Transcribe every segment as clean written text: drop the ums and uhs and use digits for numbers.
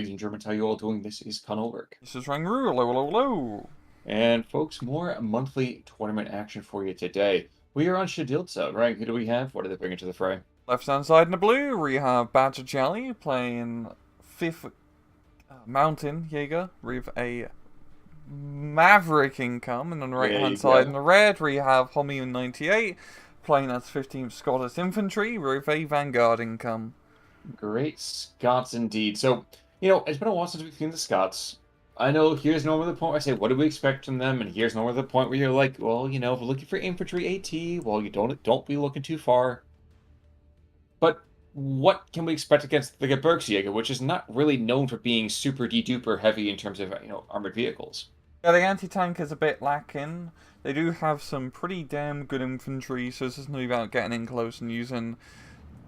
ladies and gentlemen, how you all doing? This is Conolric. This is Rangroo, hello, hello, hello. And folks, more monthly tournament action for you today. We are on Shadilza, right? Who do we have? What do they bring into the fray? Left hand side in the blue, we have Badgerjelly playing 5th Mountain Jaeger with a Maverick income, and on the right There you hand side in go. the red, we have Homayoun 98 playing as 15th Scottish Infantry with a Vanguard income. Great Scots indeed. So, it's been a while since we've seen the Scots. I know here's normally the point where I say, what do we expect from them? And here's normally the point where you're like, well, if we're looking for infantry AT, well, you don't be looking too far. But what can we expect against the Gebirgsjäger, which is not really known for being super de-duper heavy in terms of, armored vehicles? Yeah, the anti-tank is a bit lacking. They do have some pretty damn good infantry, so this is not about getting in close and using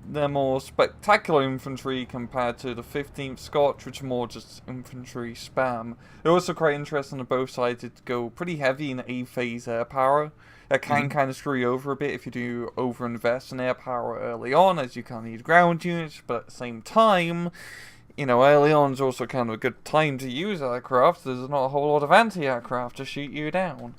their more spectacular infantry compared to the 15th Scotch, which are more just infantry spam. They're also quite interesting on both sides to go pretty heavy in A-phase air power. That can kind of screw you over a bit if you do over-invest in air power early on, as you kind of need ground units, but at the same time, early on is also kind of a good time to use aircraft. There's not a whole lot of anti-aircraft to shoot you down.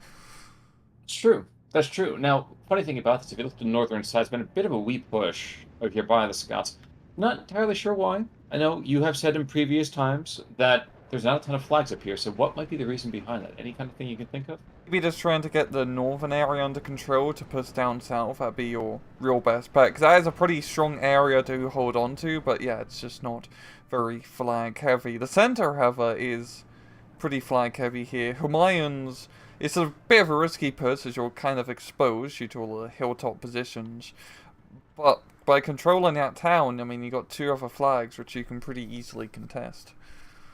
It's true. That's true. Now, funny thing about this, if you look at the northern side, it's been a bit of a wee push over here by the Scots. Not entirely sure why. I know you have said in previous times that there's not a ton of flags up here, so what might be the reason behind that? Any kind of thing you can think of? Maybe just trying to get the northern area under control to push down south. That'd be your real best bet, because that is a pretty strong area to hold on to, but yeah, it's just not very flag heavy. The center, however, is pretty flag heavy here. Homayoun's, it's a bit of a risky push as you're kind of exposed due to all the hilltop positions, but by controlling that town, I mean, you got 2 other flags which you can pretty easily contest.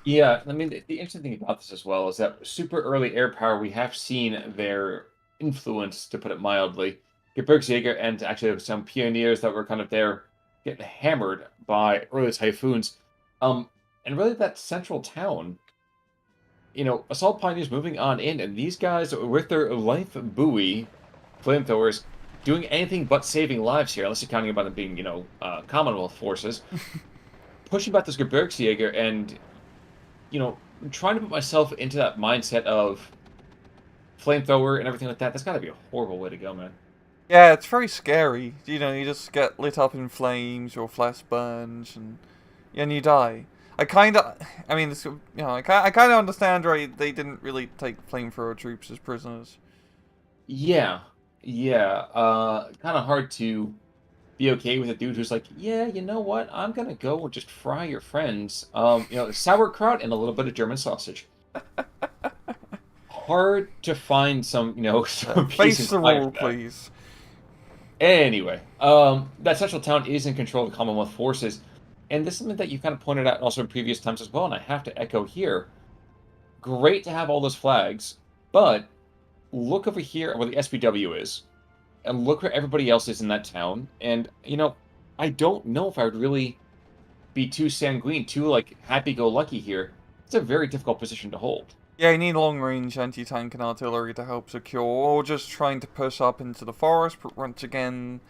Yeah, I mean, the interesting thing about this as well is that super early air power, we have seen their influence, to put it mildly. Gebirgsjäger and actually some pioneers that were kind of there getting hammered by early typhoons. And really that central town, assault pioneers moving on in, and these guys with their life buoy flamethrowers doing anything but saving lives here, unless you're counting about them being, Commonwealth forces, pushing back this Gebirgsjäger and trying to put myself into that mindset of flamethrower and everything like that, that's got to be a horrible way to go, man. Yeah, it's very scary. You just get lit up in flames, your flesh burns, and you die. I mean, I kind of understand, right? They didn't really take flamethrower troops as prisoners. Yeah, yeah. Kind of hard to be okay with a dude who's like, yeah, you know what? I'm gonna go and just fry your friends. Sauerkraut and a little bit of German sausage. Hard to find some, some peace Face and the quiet rule, for that. please. Anyway, that central town is in control of the Commonwealth forces, and this is something that you kind of pointed out also in previous times as well, and I have to echo here. Great to have all those flags, but look over here where the SPW is, and look where everybody else is in that town, and, I don't know if I would really be too sanguine, too, like, happy-go-lucky here. It's a very difficult position to hold. Yeah, you need long-range anti-tank and artillery to help secure, or just trying to push up into the forest, but once again,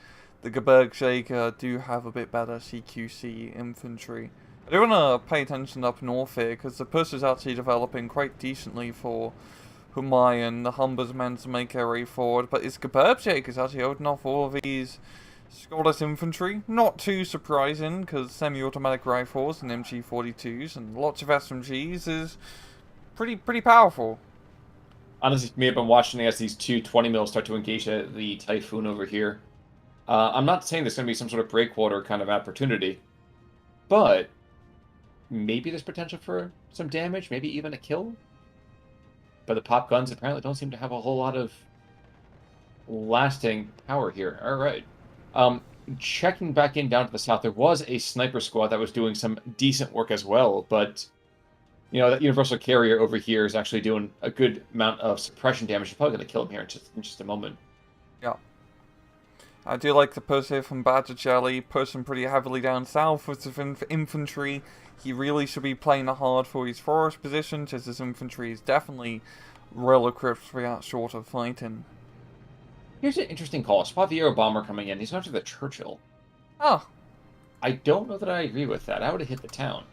the Gebirgsjäger do have a bit better CQC infantry. I do want to pay attention up north here, because the push is actually developing quite decently for Homayoun. The Humbers managed to make their way forward, but it's Gebirgsjäger's actually holding off all of these Scottish infantry. Not too surprising, because semi-automatic rifles and MG42s and lots of SMGs is pretty powerful. Honestly, me, I've been watching as these two 20 mils start to engage the Typhoon over here. I'm not saying there's going to be some sort of breakwater kind of opportunity, but maybe there's potential for some damage, maybe even a kill. But the pop guns apparently don't seem to have a whole lot of lasting power here. All right. Checking back in down to the south, there was a sniper squad that was doing some decent work as well, but that universal carrier over here is actually doing a good amount of suppression damage. You're probably going to kill him here in just a moment. Yeah. I do like the push here from Badgerjelly, pushing pretty heavily down south with his infantry. He really should be playing hard for his forest position, as his infantry is definitely well equipped for that sort of fighting. Here's an interesting call. Spot the Aero Bomber coming in. He's going after the Churchill. Oh. I don't know that I agree with that. I would have hit the town.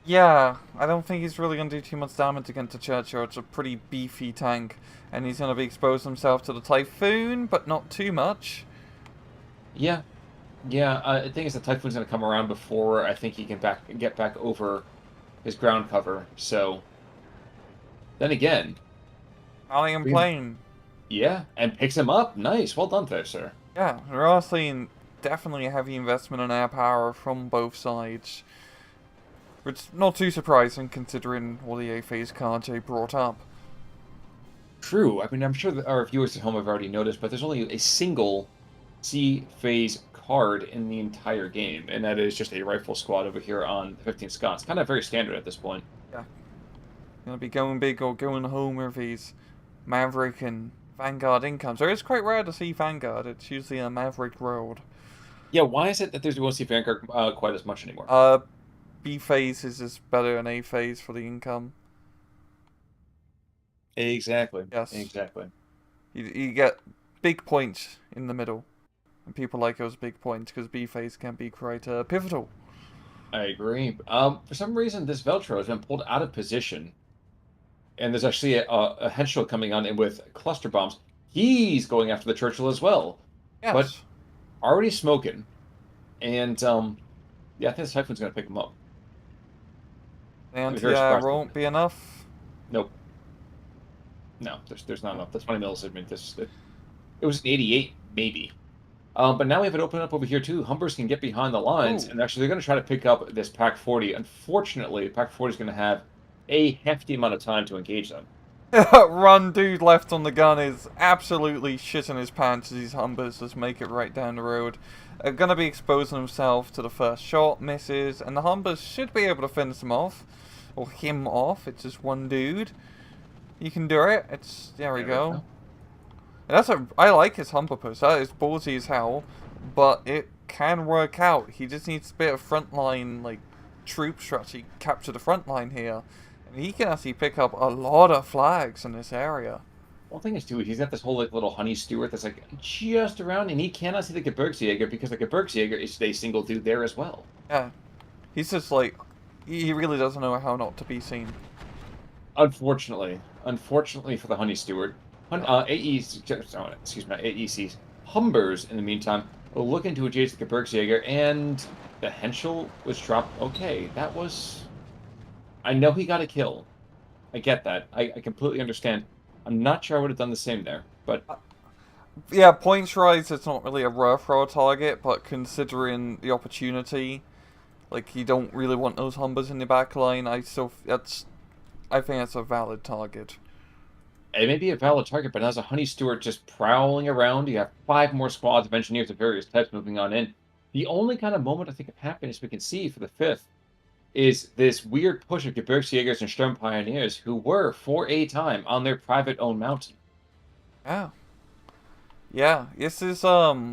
Yeah, I don't think he's really going to do too much damage against the Churchill. It's a pretty beefy tank, and he's going to be exposed himself to the Typhoon, but not too much. Yeah, yeah. I think is the Typhoon's going to come around before I think he can get back over his ground cover. So then again, Alien we plane. yeah, and picks him up. Nice, well done there, sir. Yeah, we're all seeing definitely a heavy investment in air power from both sides. Which not too surprising considering all the A-phase cards they brought up. True. I mean, I'm sure that our viewers at home have already noticed, but there's only a single C phase card in the entire game, and that is just a rifle squad over here on the 15 Scots. Kind of very standard at this point. Yeah, gonna be going big or going home with these Maverick and Vanguard incomes. So it's quite rare to see Vanguard. It's usually a Maverick road. Yeah, why is it that there's won't see Vanguard quite as much anymore? B phase is just better than A phase for the income. Exactly. Yes, Exactly. you get big points in the middle, and people like those big points because B phase can be quite pivotal. I agree. For some reason, this Veltro has been pulled out of position, and there's actually a Henschel coming on in with cluster bombs. He's going after the Churchill as well, but Yes, already smoking. And yeah, I think this Typhoon's going to pick him up. the I'd be very anti-air surprised. won't be enough. Nope. No, there's not enough. That's 20 mils. I mean, it was an 88 maybe. But now we have it open up over here too. Humbers can get behind the lines, Ooh. and actually they're going to try to pick up this Pack 40. Unfortunately, Pack 40 is going to have a hefty amount of time to engage them. Run dude left on the gun is absolutely shitting his pants as these Humbers just make it right down the road. Gonna be exposing himself to the first shot, misses, and the Humbers should be able to finish him off. Or him off, it's just one dude. You can do it, there we go. And I like his Humber push, that is ballsy as hell, but it can work out. He just needs a bit of frontline, like, troops to actually capture the front line here. He can actually pick up a lot of flags in this area. One thing is too, he's got this whole like little honey steward that's like just around, and he cannot see the Gebirgsjäger because the Gebirgsjäger is a single dude there as well. Yeah. He's just like, he really doesn't know how not to be seen. Unfortunately for the honey steward, AEC, excuse me, AEC's Humbers in the meantime are looking to engage the Gebirgsjäger, and the Henschel was dropped. Okay, that was. I know he got a kill. I get that. I completely understand. I'm not sure I would have done the same there, but Yeah, points rise, it's not really a rough roll target, but considering the opportunity, like, you don't really want those Humbers in the back line, I think that's a valid target. it may be a valid target, but as a honey steward just prowling around, you have 5 more squads of engineers of various types moving on in. The only kind of moment I think of happiness we can see for the 5th is this weird push of Gebirgsjägers and Sturm Pioneers who were, for a time, on their private-owned mountain. Yeah. Yeah, this is, I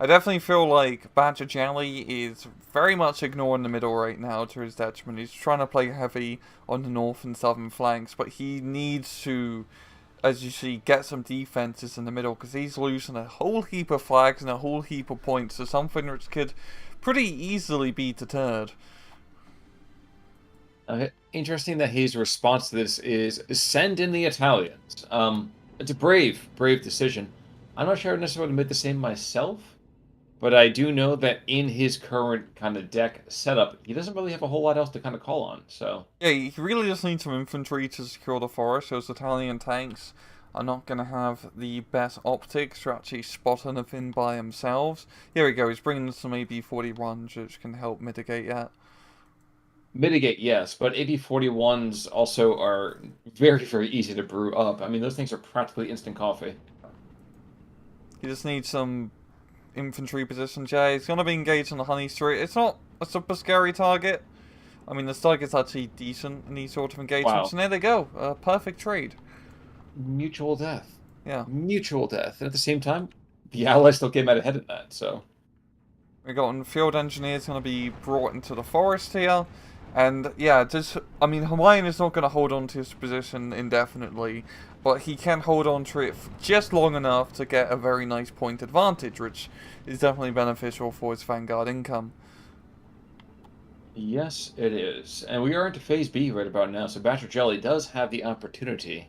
definitely feel like Badgerjelly is very much ignoring the middle right now to his detriment. He's trying to play heavy on the north and southern flanks, but he needs to, as you see, get some defenses in the middle, because he's losing a whole heap of flags and a whole heap of points to something which could pretty easily be deterred. Interesting that his response to this is send in the Italians. It's a brave decision. I'm not sure I would necessarily made the same myself, but I do know that in his current kind of deck setup, he doesn't really have a whole lot else to kind of call on. So Yeah, he really just needs some infantry to secure the forest. Those Italian tanks are not going to have the best optics to actually spot anything by themselves. Here we go, he's bringing some AB-41s, which can help mitigate that. mitigate, yes, but AB-41s also are very easy to brew up. I mean, those things are practically instant coffee. You just need some infantry positions. Yeah, he's going to be engaged on the honey street. It's not a super scary target. I mean, the target's actually decent in these sort of engagements. Wow. And there they go. Perfect trade. Mutual death. Yeah. Mutual death. And at the same time, the Allies still came out ahead of that, so. We got field engineers going to be brought into the forest here. And yeah, I mean, Homayoun is not going to hold on to his position indefinitely, but he can hold on to it just long enough to get a very nice point advantage, which is definitely beneficial for his Vanguard income. Yes, it is. And we are into Phase B right about now, so Badgerjelly does have the opportunity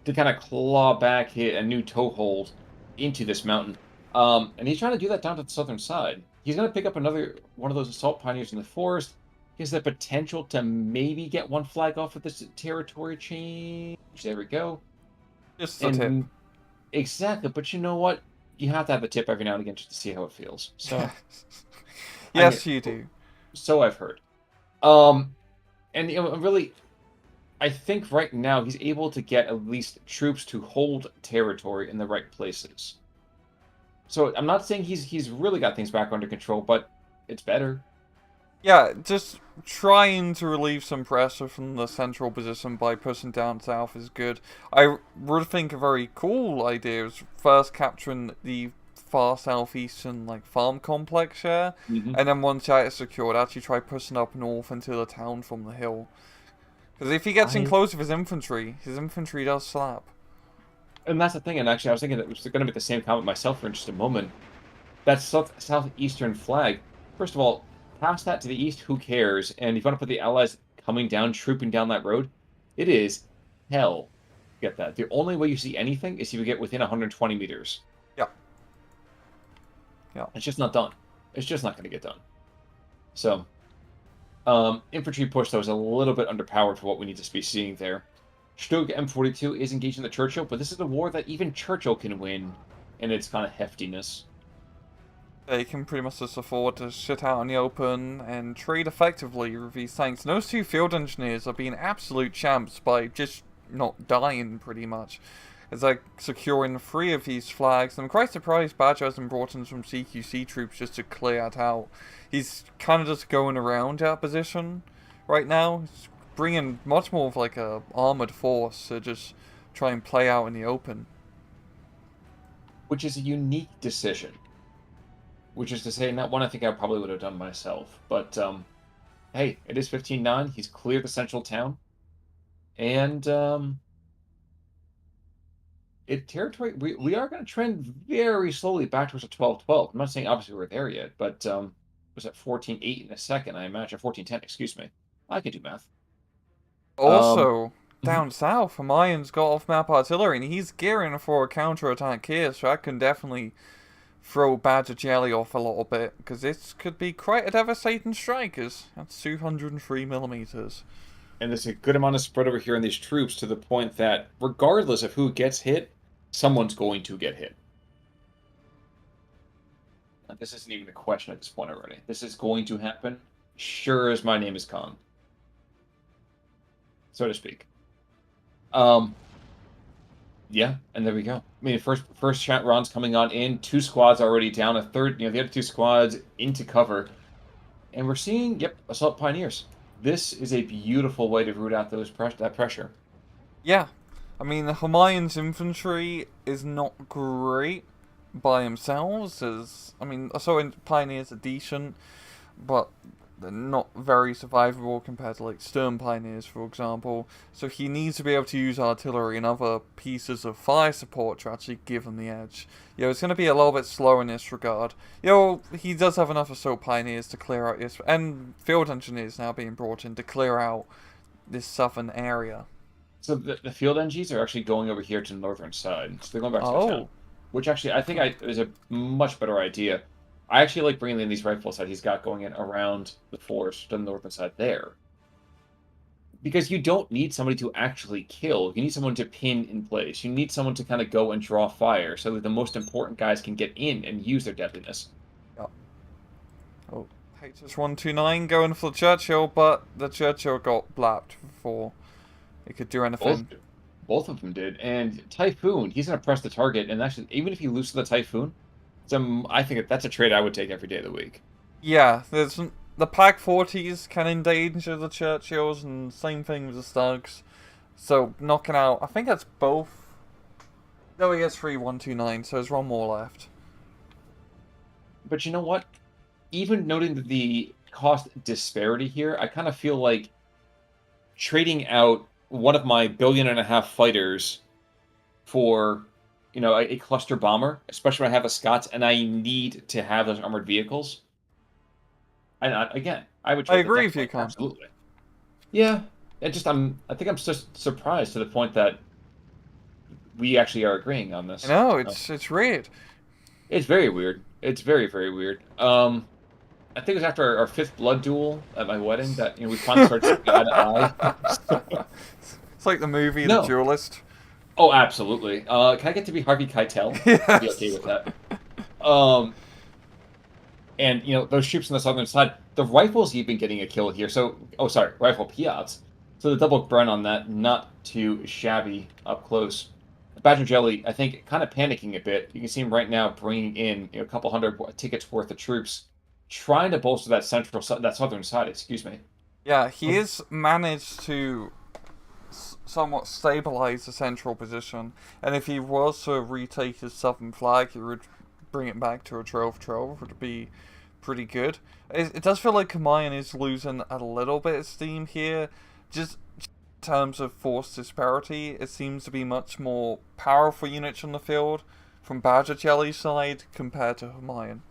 to kind of claw back, hit a new toehold into this mountain. And he's trying to do that down to the southern side. He's going to pick up another one of those assault pioneers in the forest. He has the potential to maybe get one flag off of this territory change. There we go. Just the tip. And exactly, but you know what? You have to have the tip every now and again just to see how it feels. So, I mean, Yes, you do. so I've heard. Um, and really, I think right now he's able to get at least troops to hold territory in the right places. So I'm not saying he's really got things back under control, but it's better. Yeah, just trying to relieve some pressure from the central position by pushing down south is good. I would think a very cool idea is first capturing the far southeastern like farm complex here, Hmm. and then once that is secured, actually try pushing up north into the town from the hill. Because if he gets in I close with his infantry does slap. and that's the thing. And actually, I was thinking that it was going to be the same comment myself for just a moment. That southeastern flag. First of all, past that to the east, who cares? And if you want to put the Allies coming down, trooping down that road, it is hell. Get that. The only way you see anything is if you get within 120 meters. Yeah, yeah. It's just not done. It's just not going to get done. So, infantry push, though, is a little bit underpowered for what we need to be seeing there. Stug M42 is engaged in the Churchill, but this is a war that even Churchill can win in its kind of heftiness. They can pretty much just afford to shit out in the open and trade effectively with these tanks. And those two field engineers are being absolute champs by just not dying, pretty much. As they're securing 3 of these flags. I'm quite surprised Badger hasn't brought in some CQC troops just to clear it out. He's kind of just going around that position right now. He's bringing much more of like a armored force to just try and play out in the open. Which is a unique decision. Which is to say, not one I think I probably would have done myself. But, hey, it is 15-9. He's cleared the central town. And, territory, we are going to trend very slowly back towards a 12-12. I'm not saying obviously we're there yet, but, was at 14-8 in a second, I imagine. 14-10, excuse me. I can do math. Um, Also, down south, Homayoun's got off-map artillery, and he's gearing for a counter-attack here, so that can definitely throw Badgerjelly off a little bit, because this could be quite a devastating strike, as that's 203 millimeters. and there's a good amount of spread over here in these troops to the point that regardless of who gets hit, someone's going to get hit. This isn't even a question at this point already. This is going to happen, sure as my name is Kong, so to speak. Yeah, and there we go. I mean, first chat rounds coming on in, 2 squads already down, a third, the other 2 squads into cover, and we're seeing, yep, assault pioneers. This is a beautiful way to root out that pressure. Yeah, I mean, Homayoun's infantry is not great by themselves, as, I mean, assault pioneers are decent, but they're not very survivable compared to like stern pioneers, for example. So he needs to be able to use artillery and other pieces of fire support to actually give him the edge. It's going to be a little bit slow in this regard. He does have enough assault pioneers to clear out this, and field engineers now being brought in to clear out this southern area. So the field NGs are actually going over here to the northern side. So they're going back to the town. Oh, Which actually, I think is a much better idea. I actually like bringing in these rifles that he's got going in around the forest to the northern side there. Because you don't need somebody to actually kill. You need someone to pin in place. You need someone to kind of go and draw fire so that the most important guys can get in and use their deadliness. yeah. Oh, HS129 going for the Churchill, but the Churchill got blapped before it could do anything. Both of them did. And Typhoon, he's going to press the target. And actually, even if he loses the Typhoon, I think that's a trade I would take every day of the week. Yeah, the Pack 40s can endanger the Churchills, and same thing with the Stugs. So knocking out, I think that's both. No, he has 3129, so there's one more left. But you know what? Even noting the cost disparity here, I kind of feel like trading out one of my 1.5 billion fighters for, a cluster bomber, especially when I have the Scots and I need to have those armored vehicles. And again, I would I trade that agree with you, definitely. Con. Absolutely. Yeah. I think I'm just surprised to the point that we actually are agreeing on I this. know, So, it's weird. it's very weird. It's very, very weird. I think it was after our fifth blood duel at my wedding that we finally started seeing eye to eye. So, It's like the movie The no. Duelist. Oh, absolutely. Can I get to be Harvey Keitel? I'd be okay Yes. with that. Um, and those troops on the southern side, the rifles even getting a kill here. So, oh, sorry, rifle Piats. So the double burn on that, not too shabby up close. Badgerjelly, I think, kind of panicking a bit. You can see him right now bringing in a couple hundred tickets worth of troops, trying to bolster that southern side. Excuse me. Yeah, he has managed to somewhat stabilize the central position, and if he was to retake his southern flag, he would bring it back to a 12-12, which would be pretty good. It does feel like Homayoun is losing a little bit of steam here, just in terms of force disparity. It seems to be much more powerful units on the field from Badgerjelly's side compared to Homayoun.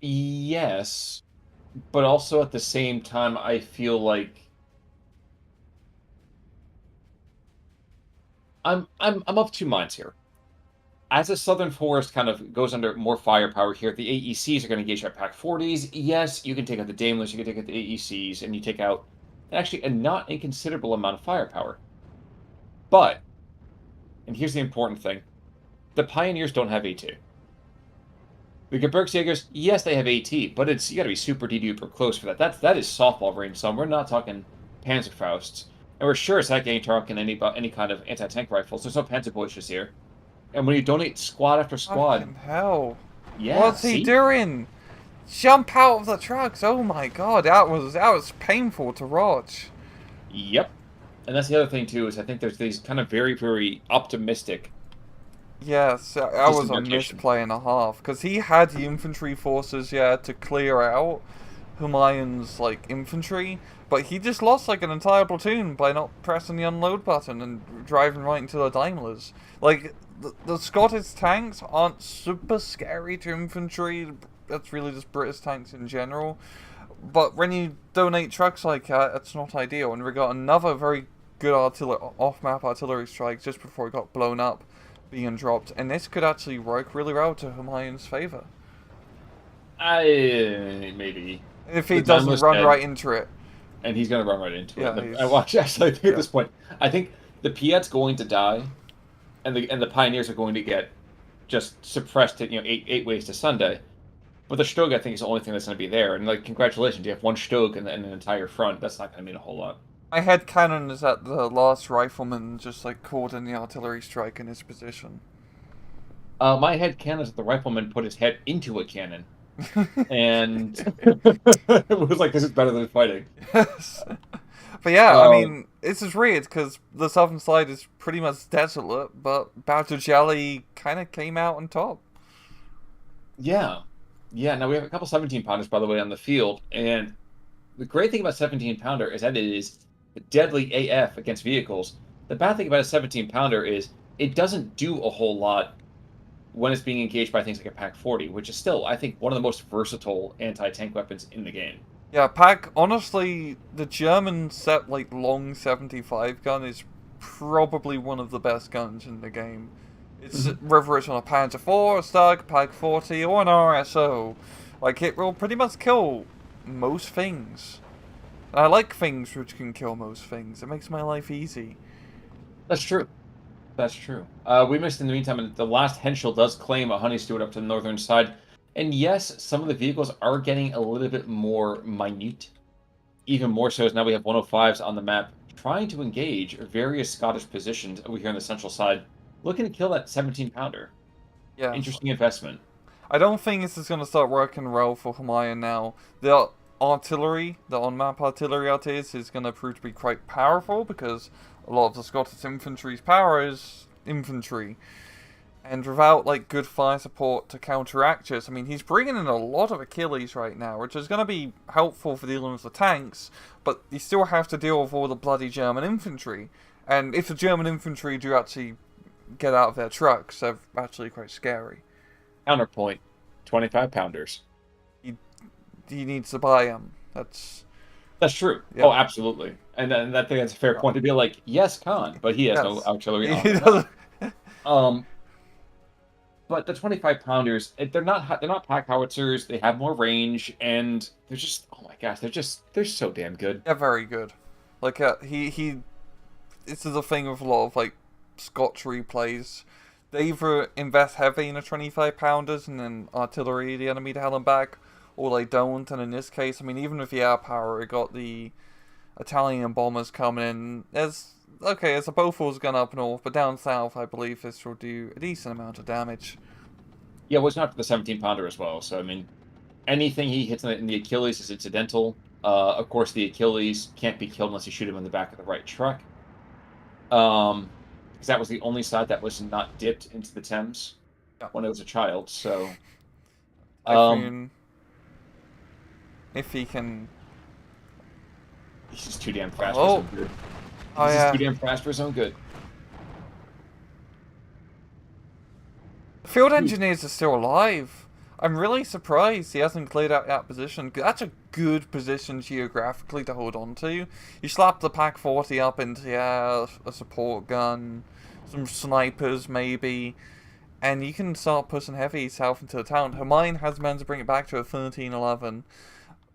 Yes, but also at the same time, I feel like I'm of two minds here. As the Southern Forest kind of goes under more firepower here, the AECs are going to engage at Pack 40s. Yes, you can take out the Daimlers, you can take out the AECs, and you take out actually a not inconsiderable amount of firepower. But, and here's the important thing, the Pioneers don't have AT. The Gebirgsjägers, yes, they have AT, but you got to be super duper close for that. That is softball range, so we're not talking Panzerfausts. And we're sure it's not getting talking any kind of anti-tank rifles. There's no Panzerbullets here. And when you donate squad after squad, Fucking hell. yeah, What's he see? doing? Jump out of the trucks! Oh my god, that was painful to watch. Yep. And that's the other thing too, is I think there's these kind of very, very optimistic Yes, that was distant a rotation. misplay and a half because he had the infantry forces, yeah, to clear out Humayun's infantry, but he just lost an entire platoon by not pressing the unload button and driving right into the Daimlers. The Scottish tanks aren't super scary to infantry. That's really just British tanks in general. But when you donate trucks like that, it's not ideal. And we got another very good off-map artillery strike just before it got blown up, being dropped, and this could actually work really well to Humayun's favour. Maybe. If he The doesn't Daimler's run dead, right into it. and he's going to run right into it. Yeah, I he's... watch, actually, I think at Yeah. this point, I think the Piat's going to die, and the Pioneers are going to get just suppressed at, eight ways to Sunday. But the Stug, I think, is the only thing that's going to be there. And, congratulations, you have one Stug and an entire front. That's not going to mean a whole lot. My head cannon is that the last rifleman just, caught in the artillery strike in his position. My head canon is that the rifleman put his head into a cannon. And it was like, this is better than fighting. Yes. But yeah, I Um, mean, this is weird because the southern side is pretty much desolate, but Badgerjelly kind of came out on top. yeah. Yeah, now we have a couple 17-pounders, by the way, on the field. And the great thing about 17-pounder is that it is deadly AF against vehicles. The bad thing about a 17-pounder is it doesn't do a whole lot when it's being engaged by things like a Pack 40, which is still, I think, one of the most versatile anti-tank weapons in the game. Yeah, honestly, the German long 75 gun is probably one of the best guns in the game. It's whether it's on a Panzer IV, a Stug, Pack 40, or an RSO. It will pretty much kill most things. And I like things which can kill most things. It makes my life easy. That's true. That's true. We missed in the meantime, and the last Henschel does claim a Honey Stewart up to the northern side. And yes, some of the vehicles are getting a little bit more minute. Even more so as now we have 105s on the map trying to engage various Scottish positions over here on the central side, looking to kill that 17-pounder. Yeah. Interesting investment. I don't think this is going to start working well for Homayoun now. The artillery, the on-map artillery is going to prove to be quite powerful because a lot of the Scottish infantry's power is infantry. And without good fire support to counteract this, I mean, he's bringing in a lot of Achilles right now, which is going to be helpful for dealing with the tanks, but you still have to deal with all the bloody German infantry. And if the German infantry do actually get out of their trucks, they're actually quite scary. Counterpoint, 25-pounders. he needs to buy them. That's true. Yeah. Oh, absolutely. And then I think that's a fair point to be like, yes, Khan, but he has no Yes. artillery He on or not. doesn't. Um, but the 25 pounders, they're not pack howitzers. They have more range, and they're just oh my gosh, they're so damn good. They're very good. Like he. This is a thing with a lot of like Scotch replays. They either invest heavy in the 25 pounders and then artillery the enemy to hell and back, or they don't. And in this case, I mean, even with the air power, it got the Italian bombers coming in. There's a Bofors gun up north, but down south, I believe this will do a decent amount of damage. Yeah, well, it's not for the 17 pounder as well. So I mean, anything he hits in the Achilles is incidental. Of course, the Achilles can't be killed unless you shoot him in the back of the right truck. Because that was the only side that was not dipped into the Thames Yeah. when I was a child. So, Typhoon, if he can. he's just too damn fast for his Oh, own good. oh He's just too yeah. damn fast for his own good. Field engineers are still alive. I'm really surprised he hasn't cleared out that position. That's a good position geographically to hold on to. You slap the Pack 40 up into a support gun, some snipers maybe, and you can start pushing heavy south into the town. Homayoun has managed to bring it back to a 13-11,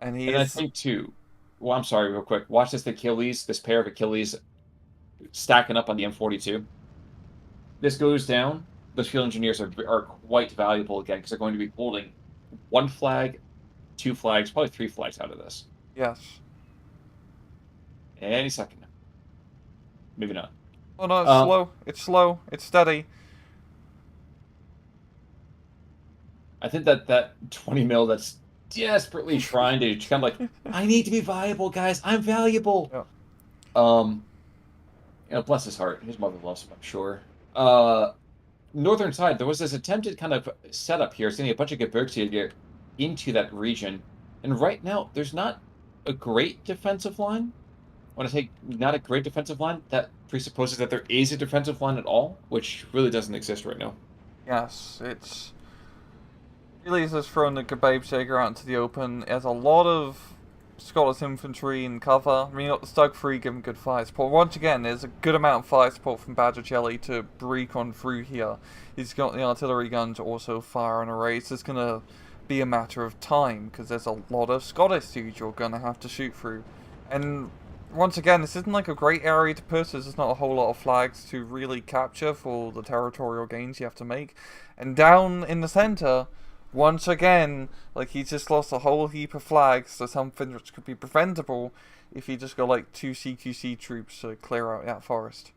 and he And I is. think too. Well, I'm sorry, real quick. Watch this Achilles, this pair of Achilles stacking up on the M42. This goes down. Those field engineers are quite valuable again because they're going to be holding one flag, two flags, probably three flags out of this. Yes. Any second now. Maybe not. Oh no, it's Um, slow. It's slow. It's steady. I think that 20 mil that's desperately trying to kind of like, I need to be viable, guys. I'm valuable. Yeah. Bless his heart. His mother loves him, I'm sure. Northern side, there was this attempted kind of setup here, sending a bunch of Gebirgsjäger into that region. And right now, there's not a great defensive line. When I say not a great defensive line, that presupposes that there is a defensive line at all, which really doesn't exist right now. Yes, it's really is just throwing the Gebirgsjäger out into the open. There's a lot of Scottish infantry in cover. I mean, you got the Stug 3 giving good fire support. Once again, there's a good amount of fire support from Badgerjelly to break on through here. He's got the artillery gun to also fire an array. It's just going to be a matter of time, because there's a lot of Scottish siege you're going to have to shoot through. And once again, this isn't like a great area to push. There's not a whole lot of flags to really capture for the territorial gains you have to make. And down in the centre, once again, like, he just lost a whole heap of flags to something which could be preventable if he just got like 2 CQC troops to clear out that forest.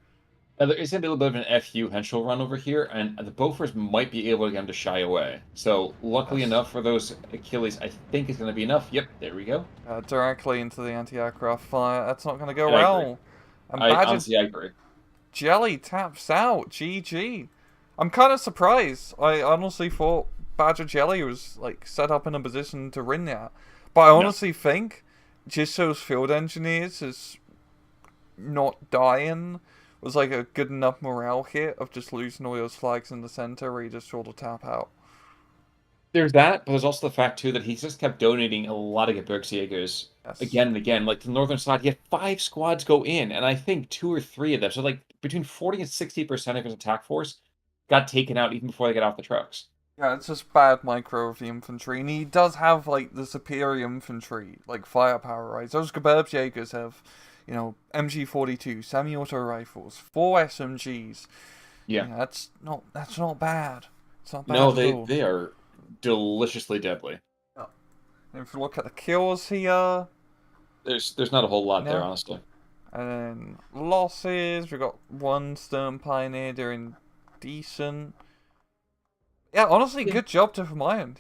Now, there is a little bit of an FU Henschel run over here, and the Bofors might be able to get him to shy away. So, luckily Yes. enough for those Achilles, I think it's going to be enough. Yep, there we go. Directly into the anti-aircraft fire. That's not going to go And I agree. well. And Honestly, I agree. Badgerjelly taps out. GG. I'm kind of surprised. I honestly thought Badgerjelly was like set up in a position to win that. But I honestly think just those field engineers is not dying was like a good enough morale hit of just losing all those flags in the center where you just sort of tap out. There's that, but there's also the fact, too, that he just kept donating a lot of Gebirgsjägers Yes. again and again. Like, the northern side, he had 5 squads go in, and I think 2 or 3 of them, so like between 40 and 60% of his attack force got taken out even before they got off the trucks. Yeah, it's just bad micro of the infantry, and he does have like the superior infantry, like firepower, right? Those Gebirgsjägers have, MG42, semi-auto rifles, 4 SMGs. Yeah. Yeah, that's not bad. It's not bad No, at all. they are deliciously deadly. Yeah. And if you look at the kills here, There's not a whole lot there, No. honestly. and then losses, we've got 1 Stern Pioneer doing decent. Yeah, honestly, Yeah. good job to Homayoun.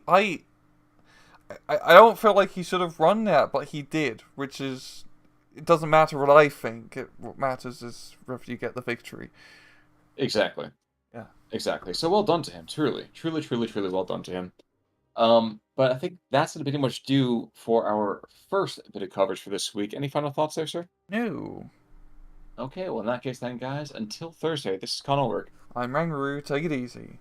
I don't feel like he should have run that, but he did, which is, it doesn't matter what I think. What matters is whether you get the victory. Exactly. Yeah. Exactly. So well done to him. Truly, truly, truly, truly well done to him. But I think that's going to pretty much do for our first bit of coverage for this week. Any final thoughts there, sir? No. Okay, well, in that case then, guys, until Thursday, this is Conor Work. I'm Rangaroo, take it easy.